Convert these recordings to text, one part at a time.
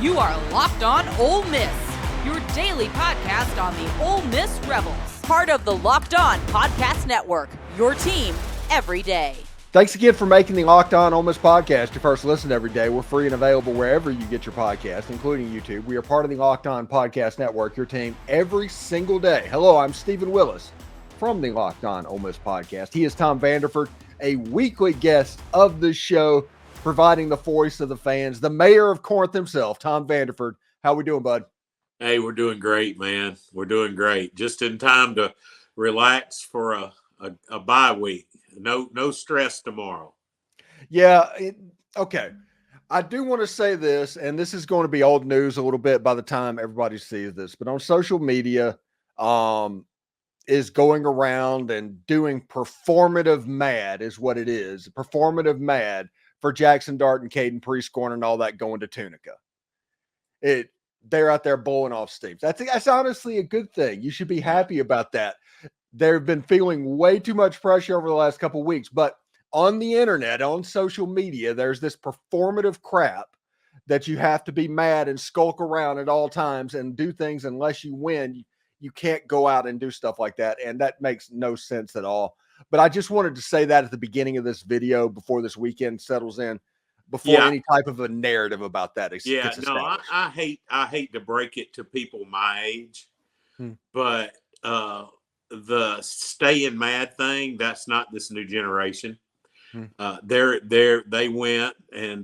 You are Locked On Ole Miss, your daily podcast on the Ole Miss Rebels. Part of the Locked On Podcast Network, your team every day. Thanks again for making the Locked On Ole Miss podcast your first listen every day. We're free and available wherever you get your podcast, including YouTube. We are part of the Locked On Podcast Network, your team every single day. Hello, I'm Steven Willis from the Locked On Ole Miss podcast. He is Tom Vanderford, a weekly guest of the show, providing the voice of the fans, the mayor of Corinth himself, Tom Vanderford. How we doing, bud? Hey, we're doing great, man. We're doing great. Just in time to relax for a bye week. No stress tomorrow. Yeah. Okay. I do want to say this, and this is going to be old news a little bit by the time everybody sees this, but on social media, is going around and doing performative mad is what it is. Performative mad for Jackson Dart and Caden Prescorn and all that going to Tunica. They're out there blowing off steam. That's honestly a good thing. You should be happy about that. They've been feeling way too much pressure over the last couple of weeks, but on the internet, on social media, there's this performative crap that you have to be mad and skulk around at all times and do things unless you win. You can't go out and do stuff like that, and that makes no sense at all. But I just wanted to say that at the beginning of this video before this weekend settles in, before any type of a narrative about that gets established. I hate to break it to people my age, but the staying mad thing, that's not this new generation. They went and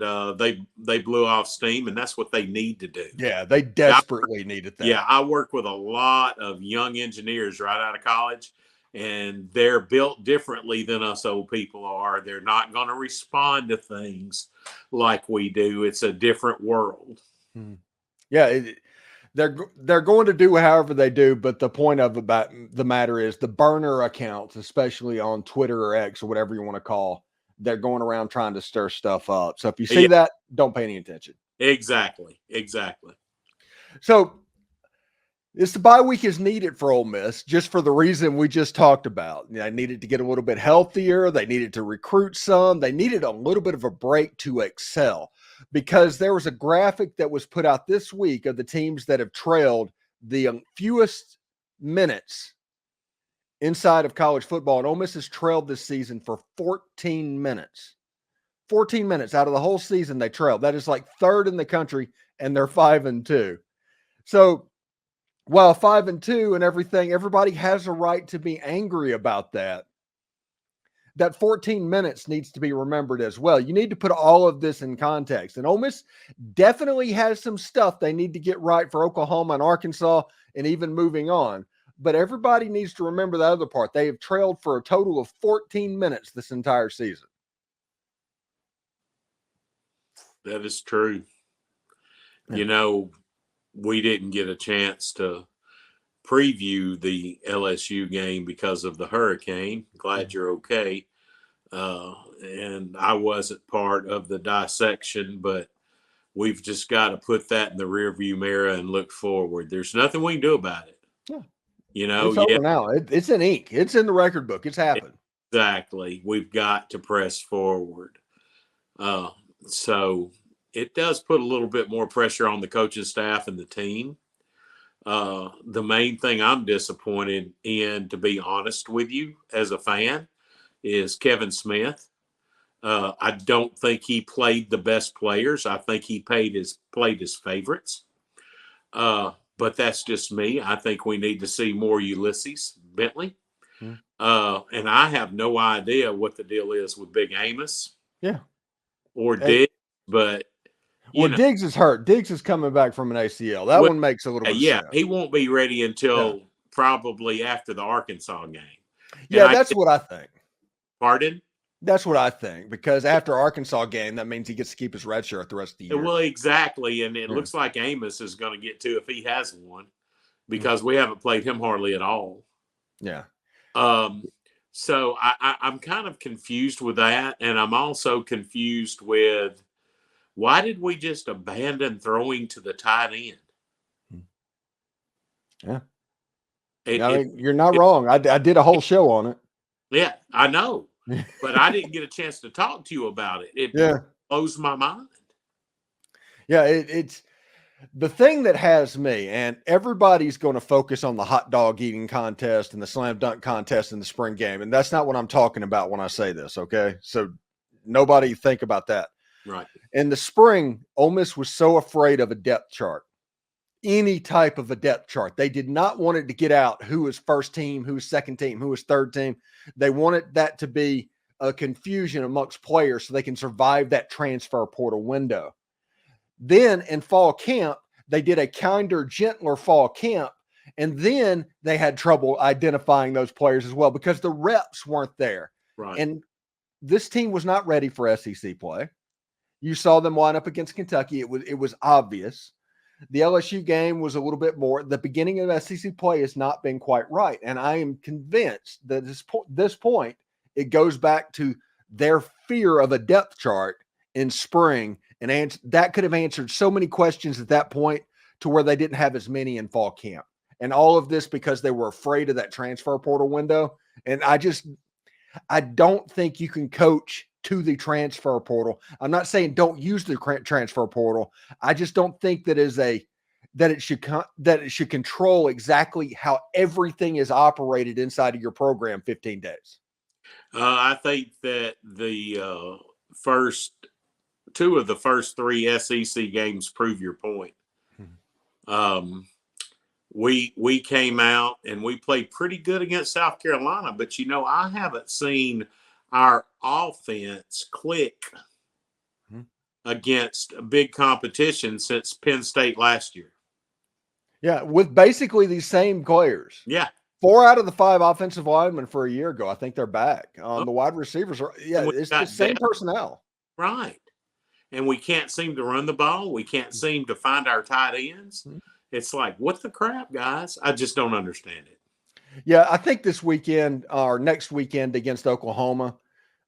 they blew off steam, and that's what they need to do. Yeah, they desperately needed that. Yeah, I work with a lot of young engineers right out of college, and they're built differently than us old people are. They're not going to respond to things like we do. It's a different world. Yeah, they're going to do however they do, but the point about the matter is the burner accounts, especially on Twitter or X or whatever you want to call, they're going around trying to stir stuff up. So if you see that, don't pay any attention. Exactly. So the bye week is needed for Ole Miss just for the reason we just talked about. They needed to get a little bit healthier. They needed to recruit some. They needed a little bit of a break to excel, because there was a graphic that was put out this week of the teams that have trailed the fewest minutes inside of college football. And Ole Miss has trailed this season for 14 minutes. 14 minutes out of the whole season they trailed. That is like third in the country, and they're 5-2. So while 5-2 and everything, everybody has a right to be angry about that. That 14 minutes needs to be remembered as well. You need to put all of this in context. And Ole Miss definitely has some stuff they need to get right for Oklahoma and Arkansas and even moving on. But everybody needs to remember the other part. They have trailed for a total of 14 minutes this entire season. That is true. You know, we didn't get a chance to preview the LSU game because of the hurricane. Glad you're okay. And I wasn't part of the dissection, but we've just got to put that in the rearview mirror and look forward. There's nothing we can do about it. Yeah. You know, it's over now. It's in ink. It's in the record book. It's happened. Exactly. We've got to press forward. So it does put a little bit more pressure on the coaching staff and the team. The main thing I'm disappointed in, to be honest with you, as a fan, is Kevin Smith. I don't think he played the best players. I think he played his favorites. But that's just me. I think we need to see more Ulysses Bentley. And I have no idea what the deal is with Big Amos. Yeah. Or Diggs, but Diggs is hurt. Diggs is coming back from an ACL. That one makes a little bit of sense. He won't be ready until probably after the Arkansas game. Yeah, that's what I think. Pardon? That's what I think, because after Arkansas game, that means he gets to keep his red shirt the rest of the year. Well, exactly, and it looks like Amos is going to get to, if he has one, because we haven't played him hardly at all. Yeah. So I'm kind of confused with that, and I'm also confused with, why did we just abandon throwing to the tight end? Yeah. You're not wrong. I did a whole show on it. Yeah, I know. But I didn't get a chance to talk to you about it. It blows my mind. Yeah, it's The thing that has me, and everybody's going to focus on the hot dog eating contest and the slam dunk contest in the spring game. And that's not what I'm talking about when I say this. Okay. So nobody think about that. Right. In the spring, Ole Miss was so afraid of a depth chart, any type of a depth chart. They did not want it to get out who was first team, who was second team, who was third team. They wanted that to be a confusion amongst players so they can survive that transfer portal window. Then in fall camp, they did a kinder, gentler fall camp. And then they had trouble identifying those players as well because the reps weren't there. Right. And this team was not ready for SEC play. You saw them line up against Kentucky. It was obvious. The LSU game was a little bit more. The beginning of SEC play has not been quite right. And I am convinced that this point, it goes back to their fear of a depth chart in spring. And that could have answered so many questions at that point to where they didn't have as many in fall camp. And all of this because they were afraid of that transfer portal window. And I don't think you can coach to the transfer portal. I'm not saying don't use the transfer portal. I just don't think that it should control exactly how everything is operated inside of your program 15 days. I think that the first two of the first three SEC games prove your point. We came out and we played pretty good against South Carolina, but I haven't seen our offense click against a big competition since Penn State last year. Yeah, with basically these same players. Yeah. 4 out of the 5 offensive linemen for a year ago, I think they're back. The wide receivers are, it's the same personnel. Right. And we can't seem to run the ball. We can't seem to find our tight ends. It's like, what the crap, guys? I just don't understand it. Yeah, I think this weekend or next weekend against Oklahoma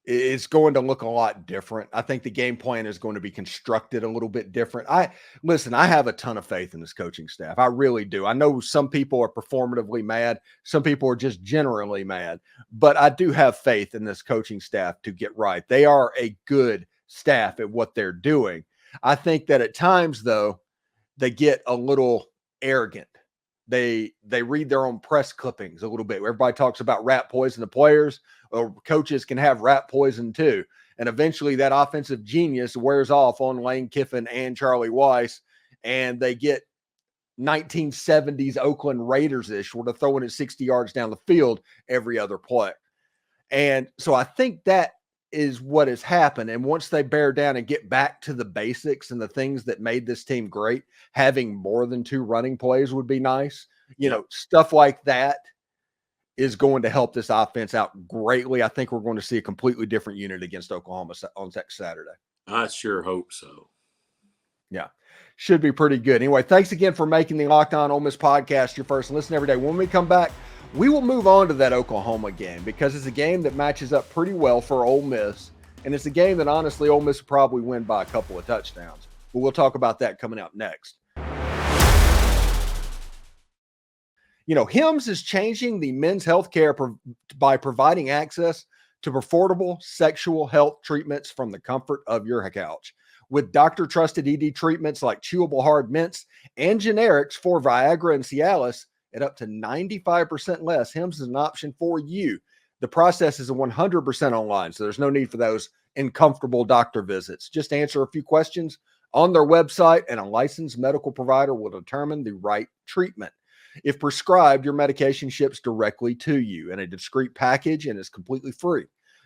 is going to look a lot different. I think the game plan is going to be constructed a little bit different. I have a ton of faith in this coaching staff. I really do. I know some people are performatively mad. Some people are just generally mad. But I do have faith in this coaching staff to get right. They are a good staff at what they're doing. I think that at times, though, they get a little arrogant. They read their own press clippings a little bit. Everybody talks about rat poison the players, or coaches can have rat poison too. And eventually that offensive genius wears off on Lane Kiffin and Charlie Weiss, and they get 1970s Oakland Raiders-ish, where they're throwing it 60 yards down the field every other play. And so I think that is what has happened. And once they bear down and get back to the basics and the things that made this team great, having more than 2 running plays would be nice. Stuff like that is going to help this offense out greatly. I think we're going to see a completely different unit against Oklahoma on next Saturday. I sure hope so. Yeah, should be pretty good. Anyway, thanks again for making the Locked On Ole Miss podcast your first listen every day. When we come back, we will move on to that Oklahoma game because it's a game that matches up pretty well for Ole Miss, and it's a game that honestly Ole Miss will probably win by a couple of touchdowns. But we'll talk about that coming up next. HIMSS is changing the men's health care by providing access to affordable sexual health treatments from the comfort of your couch. With doctor-trusted ED treatments like chewable hard mints and generics for Viagra and Cialis at up to 95% less, HIMSS is an option for you. The process is 100% online, so there's no need for those uncomfortable doctor visits. Just answer a few questions on their website, and a licensed medical provider will determine the right treatment. If prescribed, your medication ships directly to you in a discreet package and is completely free.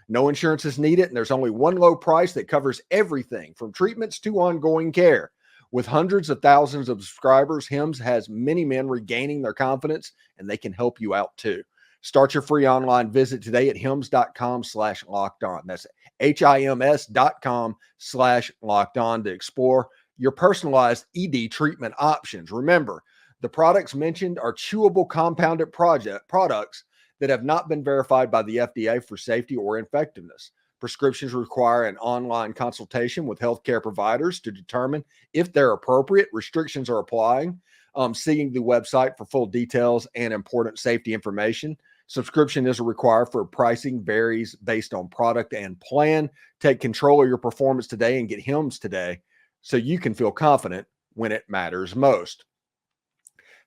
No insurance is needed, and there's only one low price that covers everything from treatments to ongoing care. With hundreds of thousands of subscribers, HIMSS has many men regaining their confidence, and they can help you out too. Start your free online visit today at hims.com/lockedon. That's HIMS.com/lockedon to explore your personalized ED treatment options. Remember, the products mentioned are chewable compounded products that have not been verified by the FDA for safety or effectiveness. Prescriptions require an online consultation with healthcare providers to determine if they're appropriate. Restrictions are applying. Seeing the website for full details and important safety information. Subscription is required for pricing varies based on product and plan. Take control of your performance today and get HIMSS today so you can feel confident when it matters most.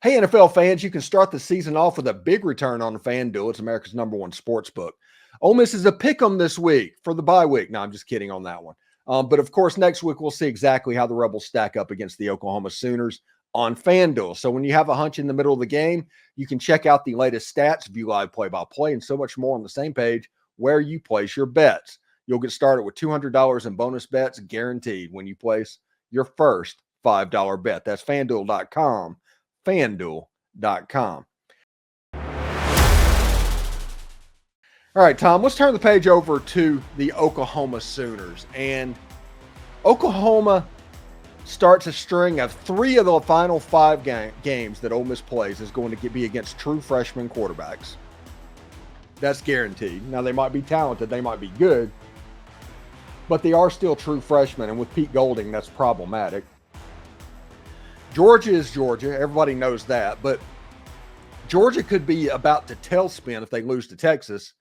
Hey, NFL fans, you can start the season off with a big return on FanDuel. It's America's #1 sports book. Ole Miss is a pick'em this week for the bye week. No, I'm just kidding on that one. But of course, next week we'll see exactly how the Rebels stack up against the Oklahoma Sooners on FanDuel. So when you have a hunch in the middle of the game, you can check out the latest stats, view live play-by-play, and so much more on the same page where you place your bets. You'll get started with $200 in bonus bets guaranteed when you place your first $5 bet. That's FanDuel.com. FanDuel.com. All right, Tom, let's turn the page over to the Oklahoma Sooners. And Oklahoma starts a string of 3 of the final 5 games that Ole Miss plays is going to be against true freshman quarterbacks. That's guaranteed. Now, they might be talented, they might be good, but they are still true freshmen. And with Pete Golding, that's problematic. Georgia is Georgia. Everybody knows that. But Georgia could be about to tailspin if they lose to Texas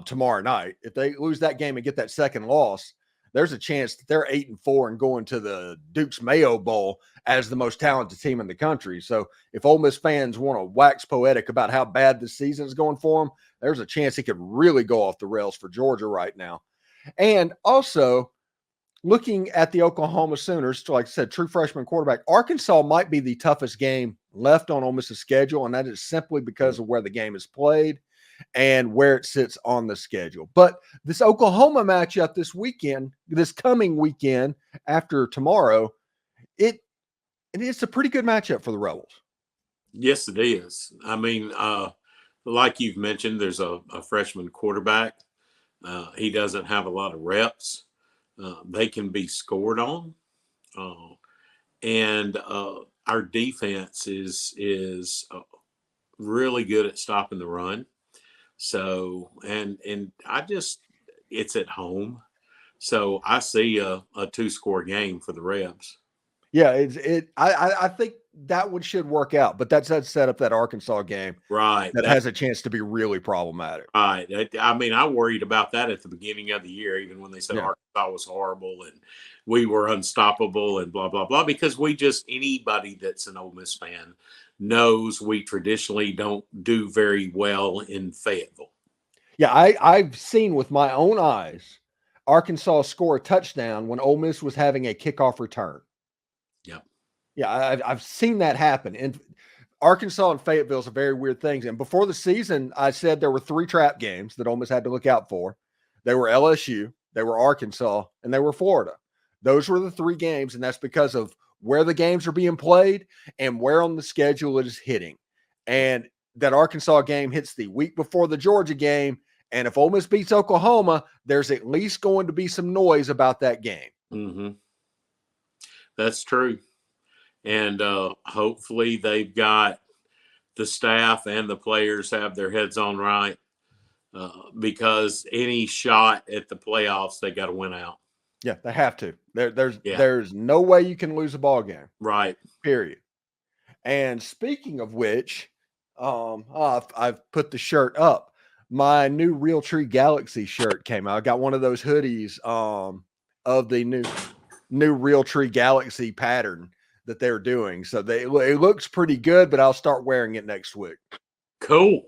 tomorrow night. If they lose that game and get that second loss, there's a chance that they're 8-4 and going to the Duke's Mayo Bowl as the most talented team in the country. So if Ole Miss fans want to wax poetic about how bad this season is going for them, there's a chance it could really go off the rails for Georgia right now. And also, looking at the Oklahoma Sooners, like I said, true freshman quarterback, Arkansas might be the toughest game left on Ole Miss's schedule, and that is simply because of where the game is played and where it sits on the schedule. But this Oklahoma matchup this weekend, this coming weekend after tomorrow, it's a pretty good matchup for the Rebels. Yes, it is. I mean, like you've mentioned, there's a freshman quarterback. He doesn't have a lot of reps. They can be scored on. And our defense is really good at stopping the run. So, and it's at home. So I see a 2-score game for the Rebs. Yeah, I think that one should work out, but that does set up that Arkansas game, right? That has a chance to be really problematic. Right. I mean, I worried about that at the beginning of the year, even when they said Arkansas was horrible and we were unstoppable and blah blah blah. Because anybody that's an Ole Miss fan knows we traditionally don't do very well in Fayetteville. Yeah, I've seen with my own eyes Arkansas score a touchdown when Ole Miss was having a kickoff return. Yep. Yeah, I've seen that happen. And Arkansas and Fayetteville is a very weird thing. And before the season, I said there were 3 trap games that Ole Miss had to look out for. They were LSU, they were Arkansas, and they were Florida. Those were the 3 games, and that's because of where the games are being played and where on the schedule it is hitting. And that Arkansas game hits the week before the Georgia game. And if Ole Miss beats Oklahoma, there's at least going to be some noise about that game. Mm-hmm. That's true. And hopefully they've got the staff and the players have their heads on right because any shot at the playoffs, they got to win out. Yeah, they have to. There's no way you can lose a ball game. Right. Period. And speaking of which, I've put the shirt up. My new Realtree Galaxy shirt came out. I got one of those hoodies of the new Realtree Galaxy pattern that they're doing. So it looks pretty good, but I'll start wearing it next week. Cool.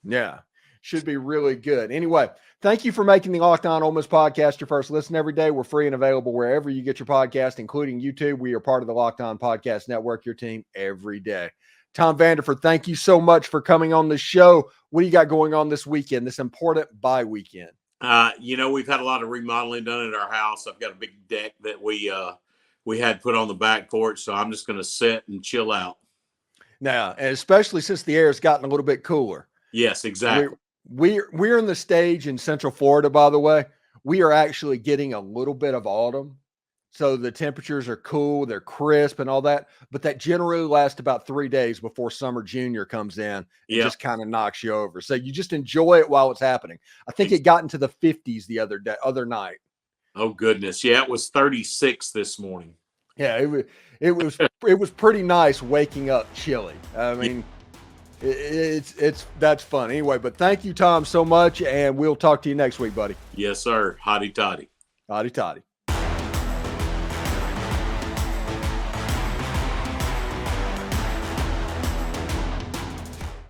Yeah, should be really good. Anyway, thank you for making the Locked On Ole Miss podcast your first listen every day. We're free and available wherever you get your podcast, including YouTube. We are part of the Locked On Podcast Network, your team every day. Tom Vanderford, thank you so much for coming on the show. What do you got going on this weekend, this important bye weekend? We've had a lot of remodeling done at our house. I've got a big deck that we had put on the back porch, so I'm just going to sit and chill out. Now, and especially since the air has gotten a little bit cooler. Yes, exactly. We're in the stage in Central Florida, by the way. We are actually getting a little bit of autumn. So the temperatures are cool, they're crisp and all that, but that generally lasts about 3 days before Summer Junior comes in and just kind of knocks you over. So you just enjoy it while it's happening. I think it got into the 50s the other night. Oh goodness. Yeah, it was 36 this morning. Yeah, it was pretty nice waking up chilly. I mean, that's fun. Anyway, but thank you, Tom, so much, and we'll talk to you next week, buddy. Yes, sir. Hotty toddy. Hotty toddy.